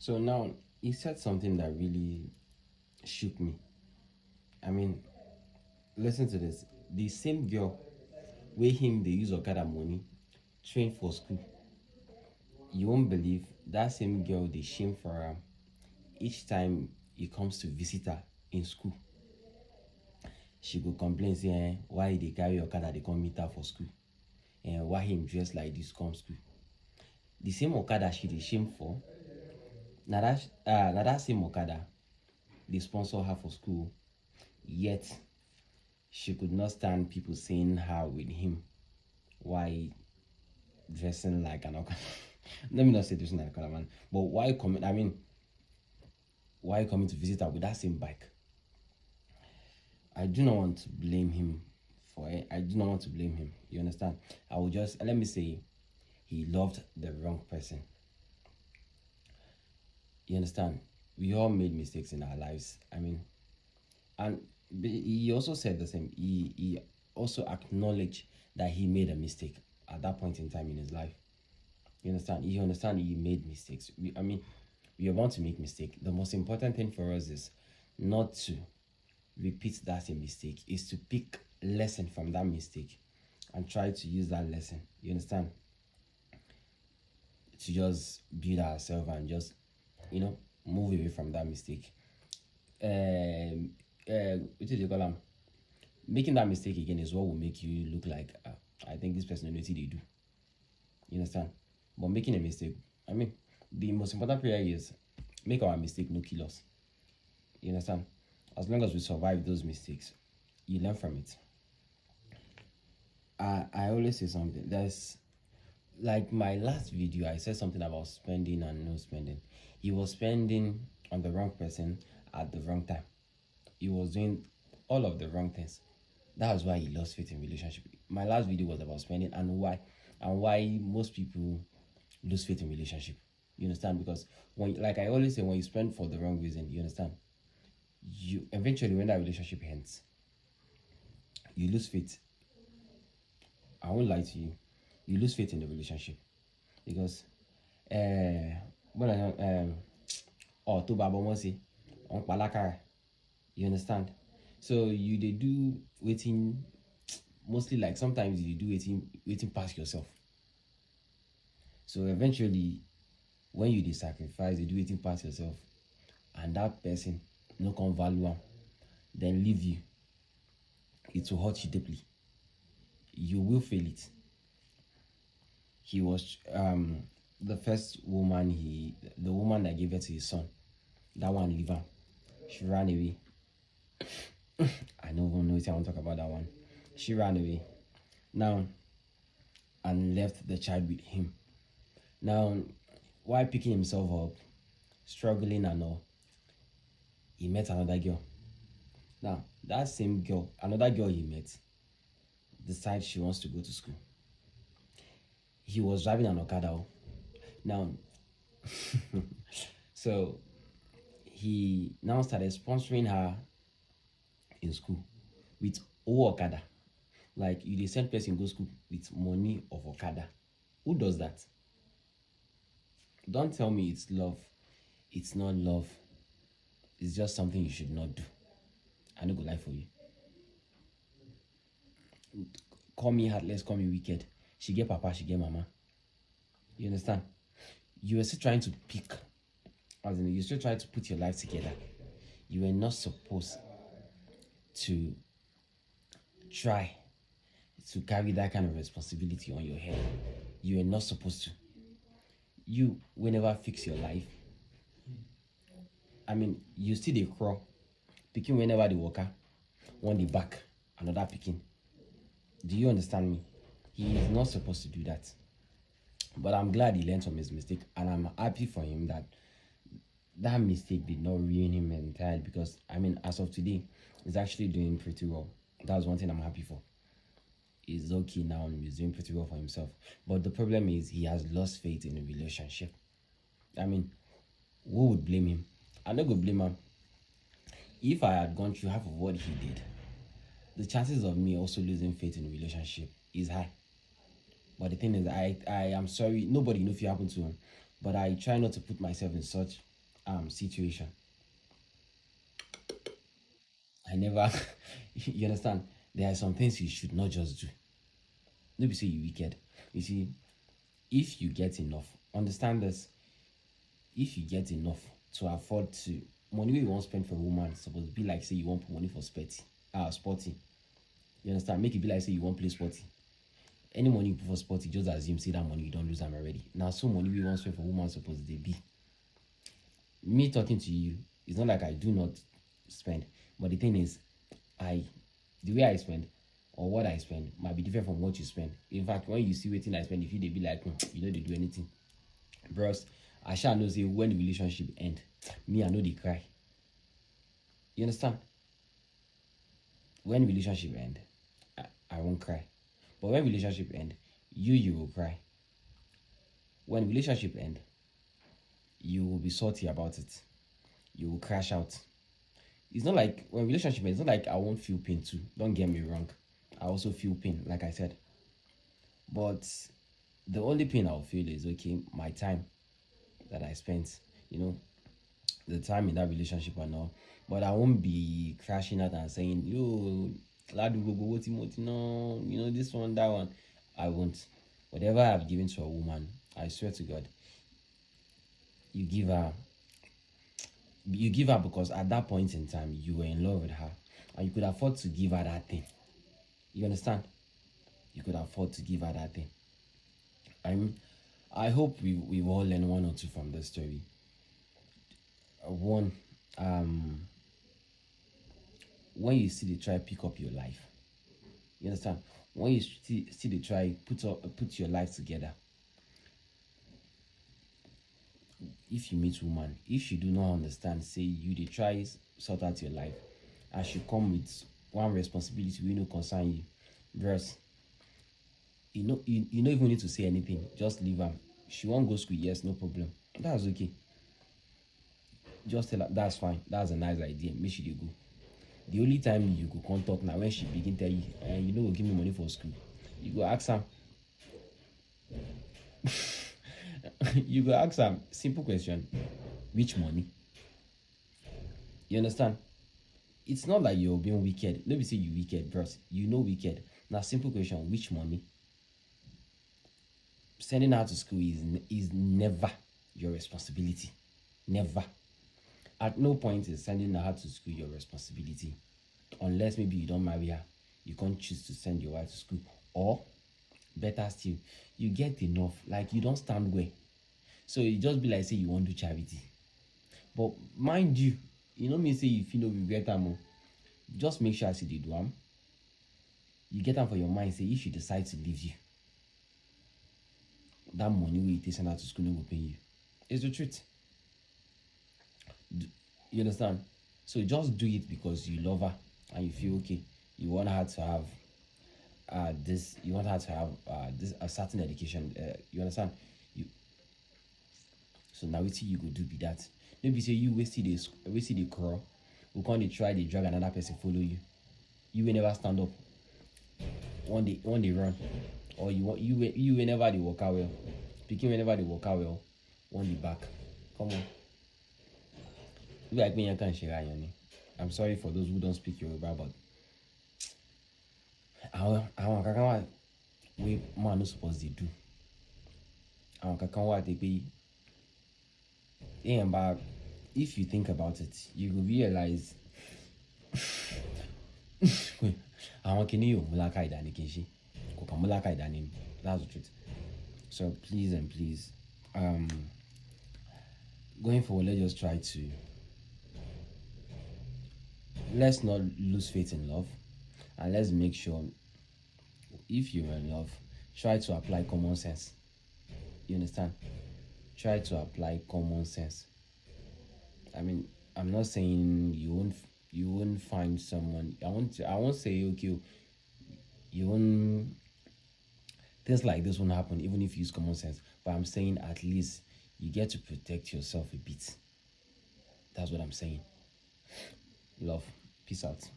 So now he said something that really shook me. I mean, listen to this. The same girl where him they use Okada money train for school. You won't believe that same girl they shame for each time he comes to visit her in school. She go complain say why they carry Okada they come meet her for school and why him dress like this come school. The same Okada she dey shame for na that same Okada they sponsor her for school, yet she could not stand people seeing her with him. Why dressing like an Okada? Let me not say dressing like an Okada man, but why coming? I mean, why coming to visit her with that same bike? I do not want to blame him for it. I do not want to blame him. You understand? I will just let me say he loved the wrong person. You understand? We all made mistakes in our lives. I mean, and he also said the same. He also acknowledged that he made a mistake at that point in time in his life. You understand? You understand he made mistakes. I mean, we are bound to make mistake. The most important thing for us is not to repeat that same mistake. Is to pick lesson from that mistake and try to use that lesson. You understand? To just build ourselves and just move away from that mistake. What did you call them? Making that mistake again is what will make you look like I think this person knows what they do. You understand? But making a mistake, I mean, the most important prayer is make our mistake no kill us. You understand? As long as we survive those mistakes, you learn from it. I always say something. There's like my last video, I said something about spending and no spending. He was spending on the wrong person at the wrong time. He was doing all of the wrong things. That was why he lost faith in relationship. My last video was about spending and why most people lose faith in relationship. You understand? Because when, like I always say, when you spend for the wrong reason, you understand, you eventually when that relationship ends, you lose faith. I won't lie to you, you lose faith in the relationship because when to babo say on palakara, you understand. So you they do waiting mostly, like sometimes you do waiting past yourself. So eventually when you sacrifice, you do waiting past yourself, and that person no come value am, then leave you, it will hurt you deeply. You will feel it. He was the first woman the woman that gave birth to his son. That one leave her. She ran away. I don't even know if I want to talk about that one. She ran away. Now and left the child with him. Now while picking himself up, struggling and all, he met another girl. Now that same girl, another girl he met, decides she wants to go to school. He was driving an Okada. Now, so he now started sponsoring her in school with Okada. Like you send person go school with money of Okada. Who does that? Don't tell me it's love. It's not love. It's just something you should not do. I no go lie for you. Call me heartless, call me wicked. She get papa, she get mama. You understand? You were still trying to pick, as in you still trying to put your life together. You were not supposed to try to carry that kind of responsibility on your head. You were not supposed to. You will never fix your life. I mean, you still dey crawl, picking whenever the worker, one the back, another picking. Do you understand me? He is not supposed to do that. But I'm glad he learned from his mistake, and I'm happy for him that that mistake did not ruin him entirely, because I mean, as of today, he's actually doing pretty well. That's one thing I'm happy for. He's okay now and he's doing pretty well for himself. But the problem is he has lost faith in a relationship. I mean, who would blame him? I'm not gonna blame him. If I had gone through half of what he did, the chances of me also losing faith in a relationship is high. But the thing is, I am sorry, nobody knows if it happened to him. But I try not to put myself in such situation. I never you understand? There are some things you should not just do. Maybe say you wicked. You see, if you get enough, understand this. If you get enough to afford to money wey you wan spend for a woman suppose be like say you wan put money for sporty. You understand? Make it be like say you wan play sporty. Any money you put for sporty, just assume say that money you don lose am already. Na so money wey you wan spend for woman suppose dey be. Me talking to you, it's not like I do not spend, but the thing is, the way I spend or what I spend might be different from what you spend. In fact, when you see wetin I spend, if you dey be like, you no dey do anything. Bros, I shall know say when the relationship end, me I no dey cry. You understand? When relationship end, I won't cry. But when relationship end, you will cry. When relationship end, you will be salty about it. You will crash out. It's not like when relationship ends, it's not like I won't feel pain too. Don't get me wrong. I also feel pain, like I said. But the only pain I'll feel is okay, my time that I spent, the time in that relationship and all. But I won't be crashing out and saying, yo, ladu gogo Timothy, no, this one, that one. I won't. Whatever I've given to a woman, I swear to God, you give her because at that point in time you were in love with her and you could afford to give her that thing. You understand? You could afford to give her that thing. I hope we've all learned one or two from this story. One, when you see they try pick up your life, you understand? When you see they try put your life together, if you meet woman, if she do not understand, say you they try sort out your life, and she come with one responsibility we no concern you, bros. You don't even need to say anything. Just leave her. She won't go school, yes, no problem. That's okay. Just tell her that's fine. That's a nice idea. Make sure you go. The only time you go come talk now when she begin tell you, you know, give me money for school. You go ask her. You go ask her simple question: which money? You understand? It's not like you're being wicked. Let me say you wicked, bros. You know wicked. Now, simple question: which money? Sending her to school is never your responsibility. Never. At no point is sending her to school your responsibility. Unless maybe you don't marry her. You can't choose to send your wife to school. Or, better still, you get enough. Like, you don't stand well. So, you just be like, say, you want to do charity. But, mind you, me say if you know you get them, just make sure I see they do them. You get them for your mind, say, if she decide to leave you, that money wey you take send her to school no go pay you. It's the truth. You understand? So just do it because you love her and you feel okay. You want her to have this. You want her to have a certain education. You understand? So now wetin you go do be that. No be say you wasted the quarrel. We can't try the drag another person follow you. You will never stand up. One day run. Or you whenever they walk out well. Speaking whenever they walk out well, one day back. Come on. Like me, I can't share. I'm sorry for those who don't speak Yoruba, but I want kaka we man no supposed to do. I want kaka what they pay. But if you think about it, you will realize. I want kini mulaka idani kinshi. Mulaka idani. That's the truth. So please and please, going forward, let's not lose faith in love, and let's make sure if you're in love, try to apply common sense. You understand? Try to apply common sense. I mean, I'm not saying you won't find someone. I won't say okay, you won't. Things like this won't happen even if you use common sense. But I'm saying at least you get to protect yourself a bit. That's what I'm saying. Love. Peace out.